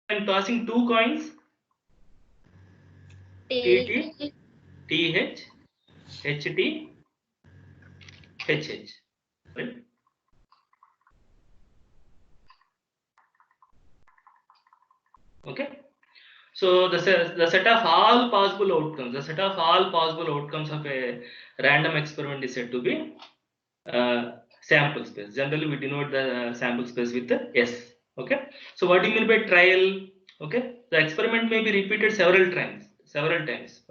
I'm tossing two coins, TT, TH, HT, HH, right? Okay. So the set of all possible outcomes, of a random experiment is said to be sample space. Generally, we denote the sample space with the S. Okay. So what do you mean by trial? Okay. The experiment may be repeated several times.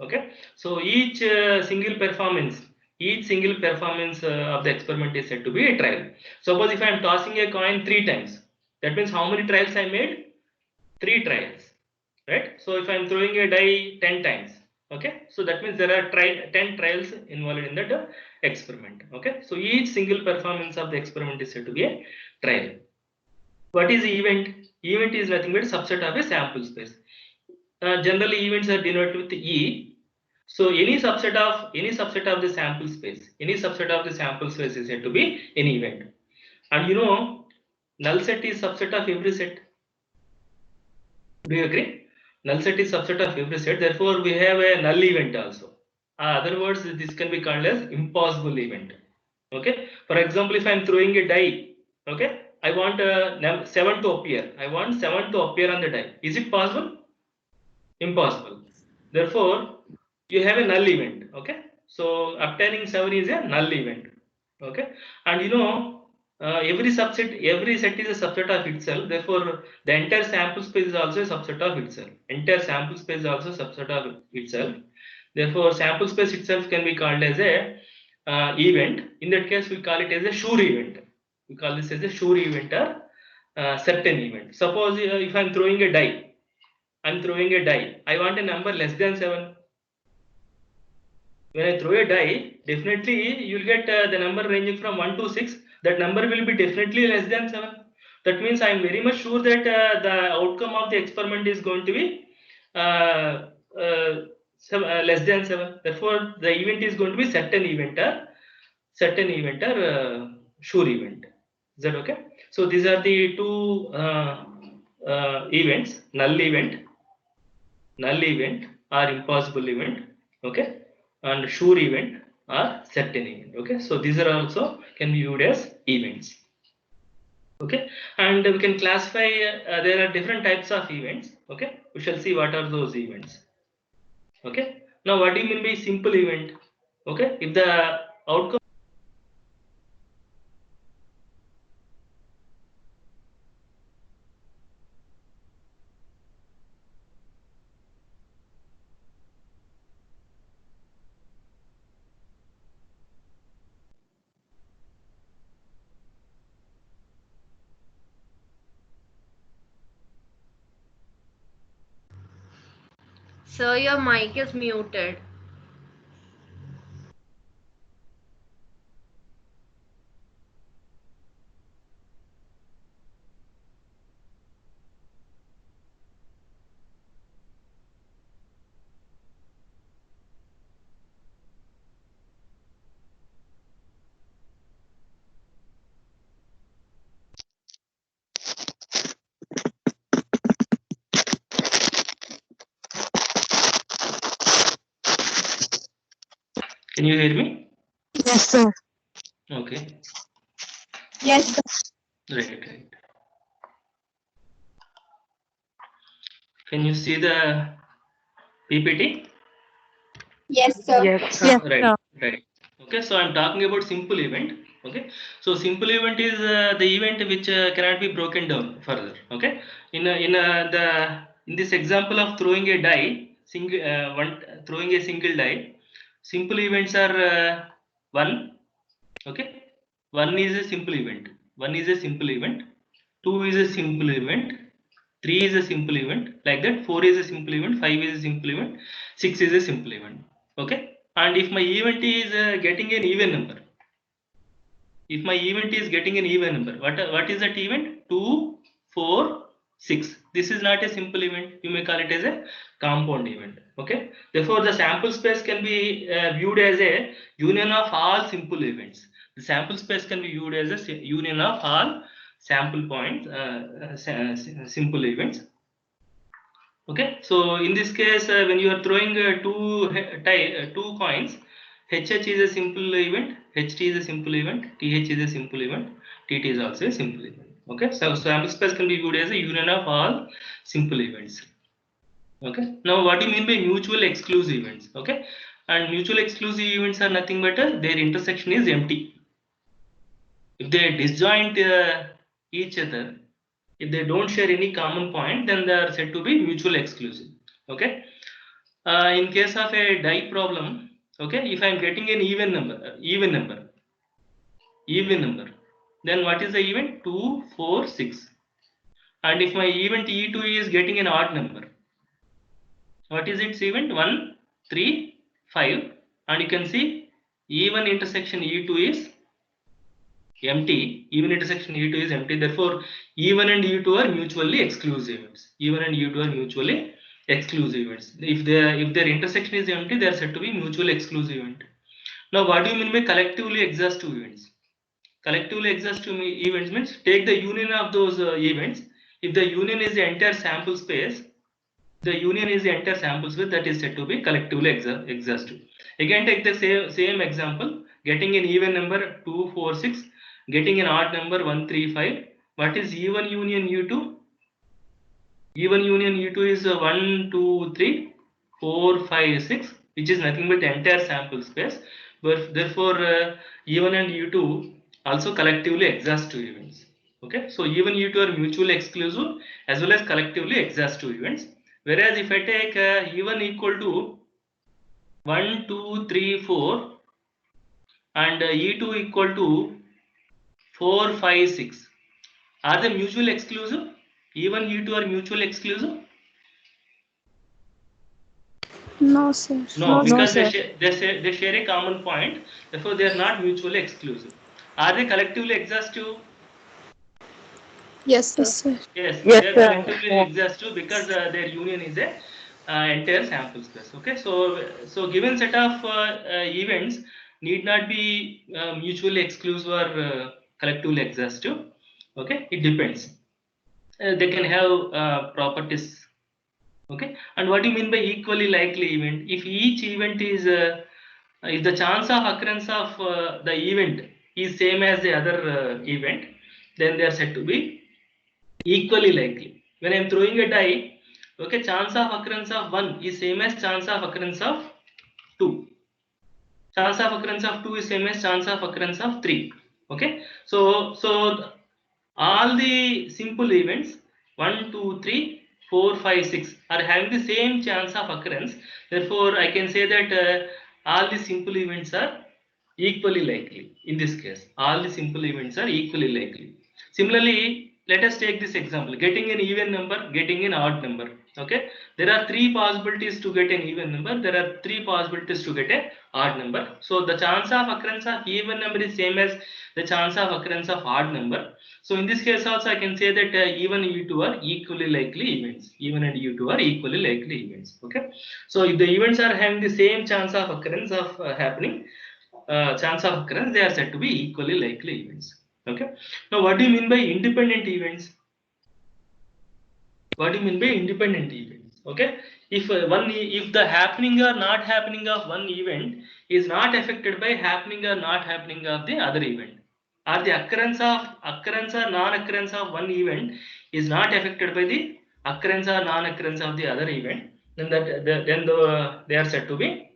Okay. So each single performance of the experiment is said to be a trial. Suppose if I am tossing a coin 3 times, that means how many trials I made? 3 trials, right? So if I am throwing a die 10 times, okay, so that means there are 10 trials involved in that experiment. Okay, so each single performance of the experiment is said to be a trial. What is event? Event is nothing but a subset of a sample space. Generally events are denoted with E. So any subset of the sample space, is said to be an event. And null set is subset of every set. Do you agree? Null set is subset of every set. Therefore, we have a null event also. Other words, this can be called as impossible event. Okay. For example, if I am throwing a die, okay, I want 7 to appear. I want 7 to appear on the die. Is it possible? Impossible. Therefore, you have a null event. Okay. So obtaining 7 is a null event. Okay. And every set is a subset of itself. Therefore, the entire sample space is also a subset of itself. Therefore, sample space itself can be called as a event. In that case, we call it as a sure event. We call this as a sure event or certain event. Suppose if I am throwing a die. I want a number less than 7. When I throw a die, definitely you will get the number ranging from 1 to 6. That number will be definitely less than 7. That means I am very much sure that the outcome of the experiment is going to be uh, less than 7. Therefore, the event is going to be certain event or sure event. Is that okay? So these are the two events: null event or impossible event, okay, and sure event or certain event. Okay, so these are also can be viewed as events. Okay, and we can classify there are different types of events. Okay, we shall see what are those events. Okay, now what do you mean by simple event? Okay, if the outcome Sir, your mic is muted. can you hear me? Yes, sir. Okay, Yes, sir. right. Can you see the PPT? Yes, sir. Yes, sir. Right. Okay, so I'm talking about simple event. Okay, so simple event is the event which cannot be broken down further. Okay, in this example of throwing a die, throwing a single die, simple events are one. Okay, one is a simple event. Two is a simple event. Three is a simple event. Like that, 4 is a simple event. 5 is a simple event. 6 is a simple event. Okay, and if my event is getting an even number, what is that event? 2, 4, 6. This is not a simple event. You may call it as a compound event. Okay, therefore the sample space can be viewed as a union of all simple events. The sample space can be viewed as a union of all sample points, simple events. Okay, so in this case, when you are throwing two coins, HH is a simple event, HT is a simple event, TH is a simple event, TT is also a simple event. Okay, so sample space can be viewed as a union of all simple events. Okay, now what do you mean by mutual exclusive events? Okay, and mutual exclusive events are nothing but their intersection is empty. If they disjoint each other, if they don't share any common point, then they are said to be mutually exclusive. Okay. In case of a die problem, okay, if I am getting an even number, then what is the event? 2, 4, 6. And if my event E2 is getting an odd number, what is its event? 1, 3, 5. And you can see even intersection E2 is empty. Even intersection E2 is empty. Therefore, even and E2 are mutually exclusive events. Even and E2 are mutually exclusive events. If their intersection is empty, they are said to be mutually exclusive event. Now, what do you mean by collectively exhaustive events? Collectively exhaustive events means take the union of those events. If the union is the entire sample space, that is said to be collectively exhaustive. Again, take the same example, getting an even number 2, 4, 6, getting an odd number 1, 3, 5. What is even union U2? Even union U2 is 1, 2, 3, 4, 5, 6, which is nothing but the entire sample space. But therefore, even and U2 also collectively exhaustive events. Okay, so even U2 are mutually exclusive as well as collectively exhaustive events. Whereas if I take even equal to 1, 2, 3, 4 and E2 equal to 4, 5, 6, are they mutually exclusive? Even E2 are mutually exclusive? No, sir. No, because they share a common point, therefore they are not mutually exclusive. Are they collectively exhaustive? Yes, sir. Yes, they are collectively exhaustive because their union is a entire sample space. Okay, so given set of events need not be mutually exclusive or collectively exhaustive. Okay, it depends. They can have properties. Okay, and what do you mean by equally likely event? If each event is if the chance of occurrence of the event is same as the other event, then they are said to be equally likely. When I am throwing a die, okay, chance of occurrence of 1 is same as chance of occurrence of 2. Chance of occurrence of 2 is same as chance of occurrence of 3. Okay, so all the simple events 1, 2, 3, 4, 5, 6 are having the same chance of occurrence. Therefore, I can say that all the simple events are equally likely. In this case, all the simple events are equally likely. Similarly, let us take this example, getting an even number, getting an odd number. Okay, there are three possibilities to get an even number, there are three possibilities to get an odd number. So the chance of occurrence of even number is same as the chance of occurrence of odd number. So in this case also I can say that even U2 are equally likely events. Even and U2 are equally likely events. Okay, so if the events are having the same chance of occurrence of happening, chance of occurrence, they are said to be equally likely events. Okay, now what do you mean by independent events? What do you mean by independent events? Okay, if if the happening or not happening of one event is not affected by happening or not happening of the other event, or the occurrence or non-occurrence of one event is not affected by the occurrence or non-occurrence of the other event, then they are said to be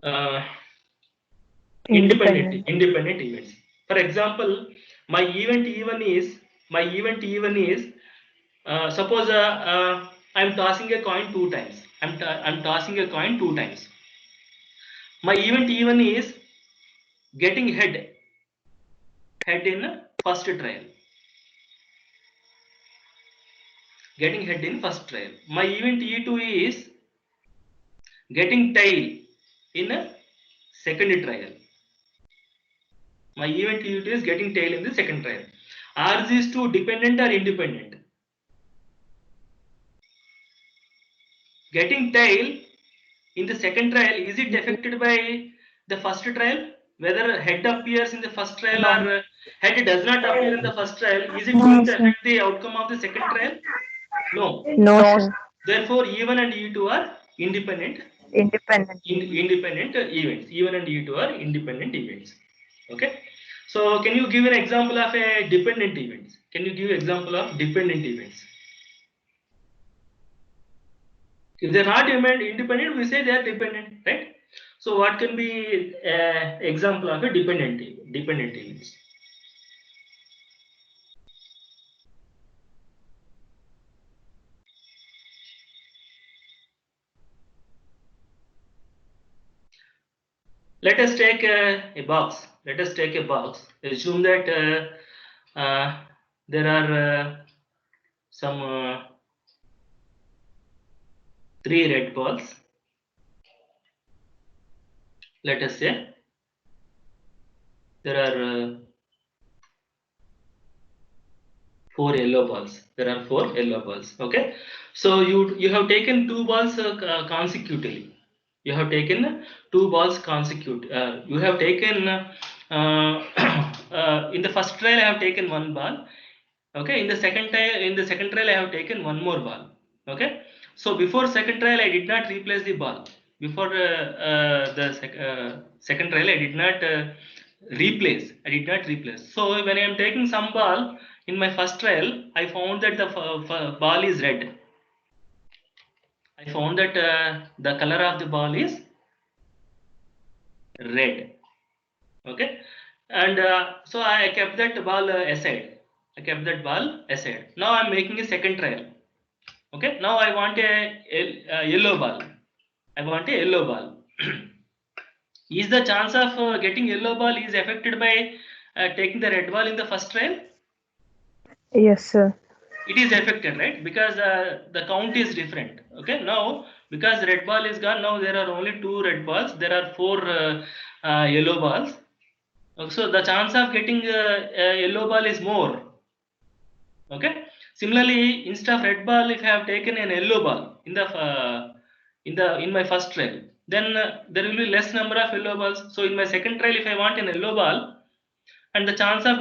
uh, independent events. For example, my event even is suppose I'm tossing a coin two times. I'm tossing a coin two times. My event even is getting head in first trial. Getting head in first trial. My event E2 is getting tail in a second trial. My event E2 is getting tail in the second trial. Are these two dependent or independent? Getting tail in the second trial, is it affected by the first trial? Whether head appears in the first trial or head does not appear in the first trial, is it going to affect the outcome of the second trial? No. No, sir. Therefore, E1 and E2 are independent Independent. independent events. E1 and E2 are independent events. Okay. So can you give an example of a dependent events? Can you give example of dependent events? If they're not independent, we say they are dependent, right? So what can be an example of a dependent events? Let us take a box. Let us take a box. Assume that there are some 3 red balls. Let us say there are 4 yellow balls. There are 4 yellow balls. Okay. So you have taken 2 balls consecutively. You have taken 2 balls consecutive. You have taken in the first trial I have taken 1 ball. Okay. In the second trial I have taken 1 more ball. Okay. So before second trial I did not replace the ball. Before second trial I did not replace. I did not replace. So when I am taking some ball in my first trial, I found that the ball is red. I found that the color of the ball is red. Okay, and so I kept that ball aside. I kept that ball aside. Now I'm making a second trial. Okay, now I want a yellow ball. I want a yellow ball. Is the chance of getting yellow ball is affected by taking the red ball in the first trial? Yes, sir. It is affected, right? Because the count is different. Okay, now because red ball is gone, now there are only 2 red balls. There are 4 yellow balls. So the chance of getting a yellow ball is more. Okay. Similarly, instead of red ball, if I have taken an yellow ball in my first trial, then there will be less number of yellow balls. So in my second trial, if I want an yellow ball, and the chance of